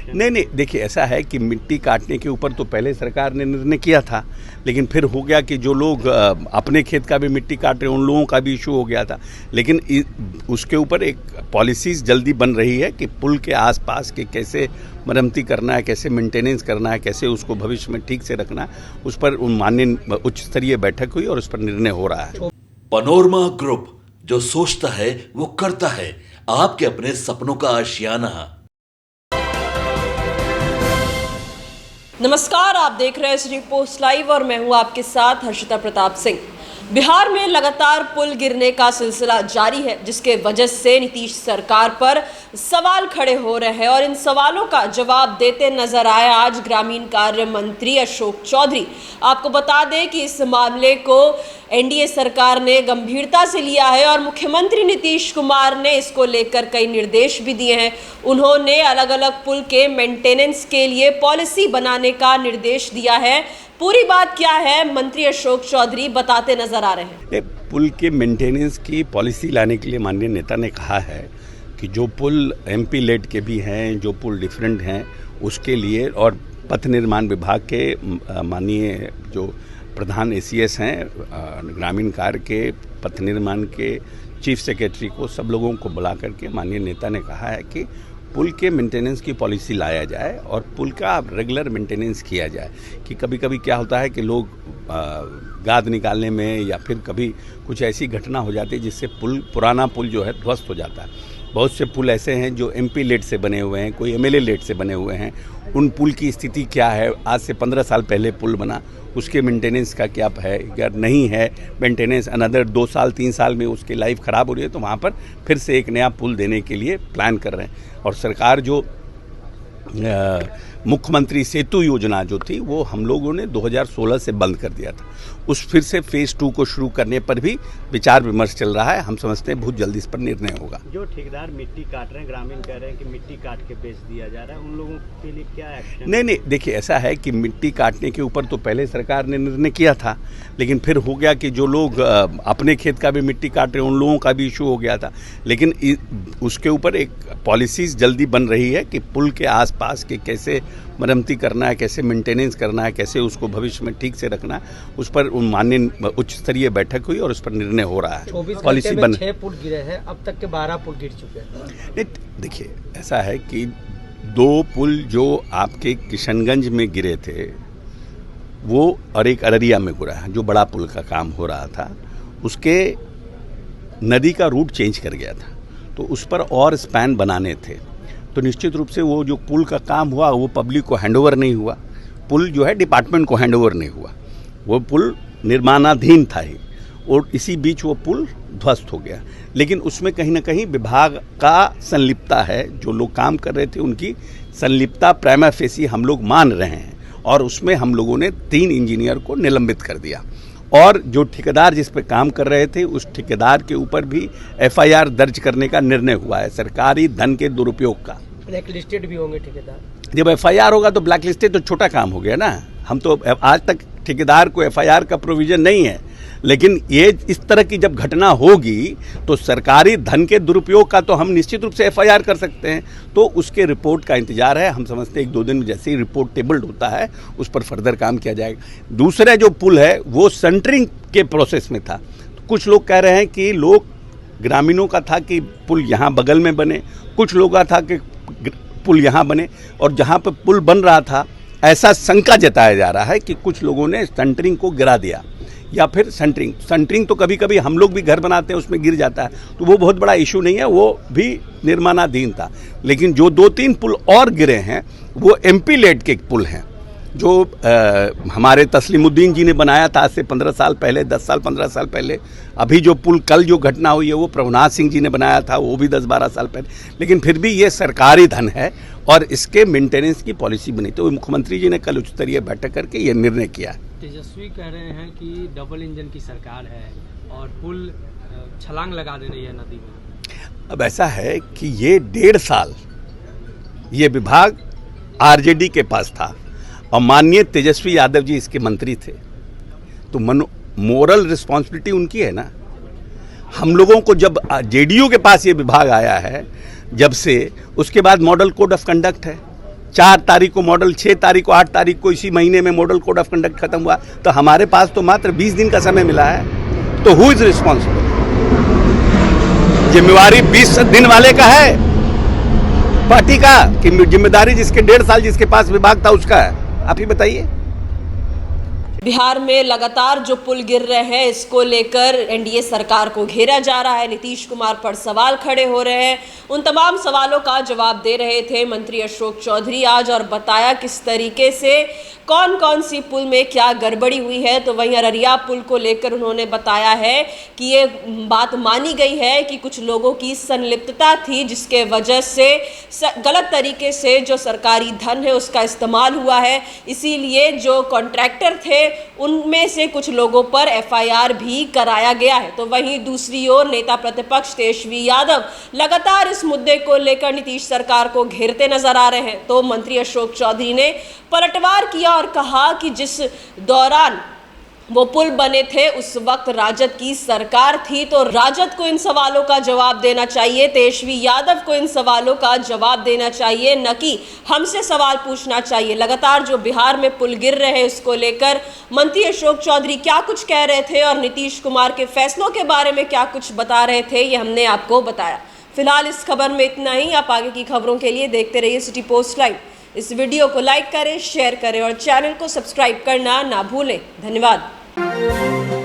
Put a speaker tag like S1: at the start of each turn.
S1: Option?
S2: नहीं, देखिए ऐसा है कि मिट्टी काटने के ऊपर तो पहले सरकार ने निर्णय किया था, लेकिन फिर हो गया कि जो लोग अपने खेत का भी मिट्टी काट रहे हैं उन लोगों का भी इशू हो गया था। लेकिन उसके ऊपर एक पॉलिसीज जल्दी बन रही है कि पुल के आसपास के कैसे मरम्मती करना है, कैसे मेंटेनेंस करना है, कैसे उसको भविष्य में ठीक से रखना है, उस पर माननीय उच्च स्तरीय बैठक हुई और उस पर निर्णय हो रहा है।
S3: पनोरमा ग्रुप, जो सोचता है वो करता है, आपके अपने सपनों का आशियाना।
S4: नमस्कार, आप देख रहे हैं सिटी पोस्ट लाइव और मैं हूं आपके साथ हर्षिता प्रताप सिंह। बिहार में लगातार पुल गिरने का सिलसिला जारी है, जिसके वजह से नीतीश सरकार पर सवाल खड़े हो रहे हैं और इन सवालों का जवाब देते नजर आए आज ग्रामीण कार्य मंत्री अशोक चौधरी। आपको बता दें कि इस मामले को एनडीए सरकार ने गंभीरता से लिया है और मुख्यमंत्री नीतीश कुमार ने इसको लेकर कई निर्देश भी दिए हैं। उन्होंने अलग अलग पुल के मेंटेनेंस के लिए पॉलिसी बनाने का निर्देश दिया है। पूरी बात क्या है, मंत्री अशोक चौधरी बताते नजर आ रहे हैं।
S2: पुल के मेंटेनेंस की पॉलिसी लाने के लिए माननीय नेता ने कहा है कि जो पुल एमपी लेड के भी हैं, जो पुल डिफरेंट हैं, उसके लिए और पथ निर्माण विभाग के माननीय जो प्रधान एसीएस हैं ग्रामीण कार्य के, पथ निर्माण के चीफ सेक्रेटरी को, सब लोगों को बुला करके माननीय नेता ने कहा है कि पुल के मेंटेनेंस की पॉलिसी लाया जाए और पुल का रेगुलर मेंटेनेंस किया जाए। कि कभी कभी क्या होता है कि लोग गाद निकालने में या फिर कभी कुछ ऐसी घटना हो जाती है जिससे पुराना पुल जो है ध्वस्त हो जाता है। बहुत से पुल ऐसे हैं जो एमपी लेड से बने हुए हैं, कोई एमएलए लेड से बने हुए हैं। उन पुल की स्थिति क्या है, आज से 15 साल पहले पुल बना, उसके मेंटेनेंस का क्या है, अगर नहीं है मेंटेनेंस, अनदर 2 साल 3 साल में उसकी लाइफ ख़राब हो रही है, तो वहाँ पर फिर से एक नया पुल देने के लिए प्लान कर रहे हैं। और सरकार जो मुख्यमंत्री सेतु योजना जो थी वो हम लोगों ने 2016 से बंद कर दिया था। उस फिर से फेज़ 2 को शुरू करने पर भी विचार विमर्श चल रहा है। हम समझते हैं बहुत जल्दी इस पर निर्णय होगा।
S1: जो ठेकेदार मिट्टी काट रहे हैं, ग्रामीण कह रहे हैं कि मिट्टी काट के बेच दिया जा रहा है, उन लोगों के लिए क्या एक्शन?
S2: नहीं, देखिए ऐसा है कि मिट्टी काटने के ऊपर तो पहले सरकार ने निर्णय किया था, लेकिन फिर हो गया कि जो लोग अपने खेत का भी मिट्टी काट रहे हैं उन लोगों का भी इशू हो गया था। लेकिन उसके ऊपर एक पॉलिसीज जल्दी बन रही है कि पुल के आसपास के कैसे मरम्मती करना है, कैसे मेंटेनेंस करना है, कैसे उसको भविष्य में ठीक से रखना है, उस पर माननीय उच्च स्तरीय बैठक हुई और उस पर निर्णय हो रहा है।
S5: पॉलिसी बन 6 पुल गिरे हैं, अब तक के 12 पुल गिर चुके हैं।
S2: देखिए ऐसा है कि 2 पुल जो आपके किशनगंज में गिरे थे वो और एक अररिया में गिरा है, जो बड़ा पुल का काम हो रहा था, उसके नदी का रूट चेंज कर गया था, तो उस पर और स्पैन बनाने थे। तो निश्चित रूप से वो जो पुल का काम हुआ वो पब्लिक को हैंडओवर नहीं हुआ, पुल जो है डिपार्टमेंट को हैंडओवर नहीं हुआ, वो पुल निर्माणाधीन था ही, और इसी बीच वो पुल ध्वस्त हो गया। लेकिन उसमें कहीं ना कहीं विभाग का संलिप्तता है, जो लोग काम कर रहे थे उनकी संलिप्तता प्राइमा फेसी हम लोग मान रहे हैं, और उसमें हम लोगों ने 3 इंजीनियर को निलंबित कर दिया। और जो ठेकेदार जिस पे काम कर रहे थे उस ठेकेदार के ऊपर भी एफआईआर दर्ज करने का निर्णय हुआ है, सरकारी धन के दुरुपयोग का।
S5: ब्लैक लिस्टेड भी होंगे ठेकेदार।
S2: जब एफआईआर होगा तो ब्लैक लिस्टेड तो छोटा काम हो गया ना। हम तो आज तक ठेकेदार को एफआईआर का प्रोविजन नहीं है, लेकिन ये इस तरह की जब घटना होगी तो सरकारी धन के दुरुपयोग का तो हम निश्चित रूप से एफआईआर कर सकते हैं। तो उसके रिपोर्ट का इंतजार है। हम समझते हैं 1-2 दिन में जैसे ही रिपोर्ट टेबल्ड होता है उस पर फर्दर काम किया जाएगा। दूसरा जो पुल है वो सेंटरिंग के प्रोसेस में था। तो कुछ लोग कह रहे हैं कि ग्रामीणों का था कि पुल यहाँ बगल में बने, कुछ लोगों का था कि पुल यहाँ बने, और जहाँ पर पुल बन रहा था ऐसा शंका जताया जा रहा है कि कुछ लोगों ने सेंटरिंग को गिरा दिया, या फिर सेंटरिंग तो कभी कभी हम लोग भी घर बनाते हैं उसमें गिर जाता है, तो वो बहुत बड़ा इशू नहीं है, वो भी निर्माणाधीन था। लेकिन जो 2-3 पुल और गिरे हैं वो एमपी लेड के पुल हैं, जो हमारे तस्लीमुद्दीन जी ने बनाया था आज से 15 साल पहले, 10 साल 15 साल पहले। अभी जो पुल कल जो घटना हुई है वो प्रभुनाथ सिंह जी ने बनाया था, वो भी 10-12 साल पहले। लेकिन फिर भी ये सरकारी धन है और इसके मेंटेनेंस की पॉलिसी बनी। तो मुख्यमंत्री जी ने कल उच्च स्तरीय बैठक करके ये निर्णय किया।
S6: तेजस्वी कह रहे हैं कि डबल इंजन की सरकार है और पुल छलांग लगा दे रही है नदी में।
S2: अब ऐसा है कि ये 1.5 साल ये विभाग आरजेडी के पास था और माननीय तेजस्वी यादव जी इसके मंत्री थे, तो मोरल रिस्पॉन्सिबिलिटी उनकी है ना। हम लोगों को जब जेडीयू के पास ये विभाग आया है जब से, उसके बाद मॉडल कोड ऑफ कंडक्ट है, 4 तारीख को मॉडल, 6 तारीख को, 8 तारीख को इसी महीने में मॉडल कोड ऑफ कंडक्ट खत्म हुआ, तो हमारे पास तो मात्र 20 दिन का समय मिला है। तो हु इज रिस्पॉन्सिबल? जिम्मेवारी 20 दिन वाले का है, पार्टी का, कि जिम्मेदारी जिसके 1.5 साल जिसके पास विभाग था उसका है? आप ही बताइए।
S4: बिहार में लगातार जो पुल गिर रहे हैं, इसको लेकर एनडीए सरकार को घेरा जा रहा है। नीतीश कुमार पर सवाल खड़े हो रहे हैं। उन तमाम सवालों का जवाब दे रहे थे मंत्री अशोक चौधरी आज, और बताया किस तरीके से कौन कौन सी पुल में क्या गड़बड़ी हुई है। तो वहीं अररिया पुल को लेकर उन्होंने बताया है कि ये बात मानी गई है कि कुछ लोगों की संलिप्तता थी, जिसके वजह से गलत तरीके से जो सरकारी धन है उसका इस्तेमाल हुआ है। इसीलिए जो कॉन्ट्रैक्टर थे उनमें से कुछ लोगों पर एफआईआर भी कराया गया है। तो वहीं दूसरी ओर नेता प्रतिपक्ष तेजस्वी यादव लगातार इस मुद्दे को लेकर नीतीश सरकार को घेरते नजर आ रहे हैं। तो मंत्री अशोक चौधरी ने पलटवार किया और कहा कि जिस दौरान वो पुल बने थे उस वक्त राजद की सरकार थी, तो राजद को इन सवालों का जवाब देना चाहिए, तेजस्वी यादव को इन सवालों का जवाब देना चाहिए, न कि हमसे सवाल पूछना चाहिए। लगातार जो बिहार में पुल गिर रहे हैं उसको लेकर मंत्री अशोक चौधरी क्या कुछ कह रहे थे और नीतीश कुमार के फैसलों के बारे में क्या कुछ बता रहे थे, ये हमने आपको बताया। फिलहाल इस खबर में इतना ही। आप आगे की खबरों के लिए देखते रहिए सिटी पोस्ट लाइव। इस वीडियो को लाइक करें, शेयर करें और चैनल को सब्सक्राइब करना ना भूलें। धन्यवाद।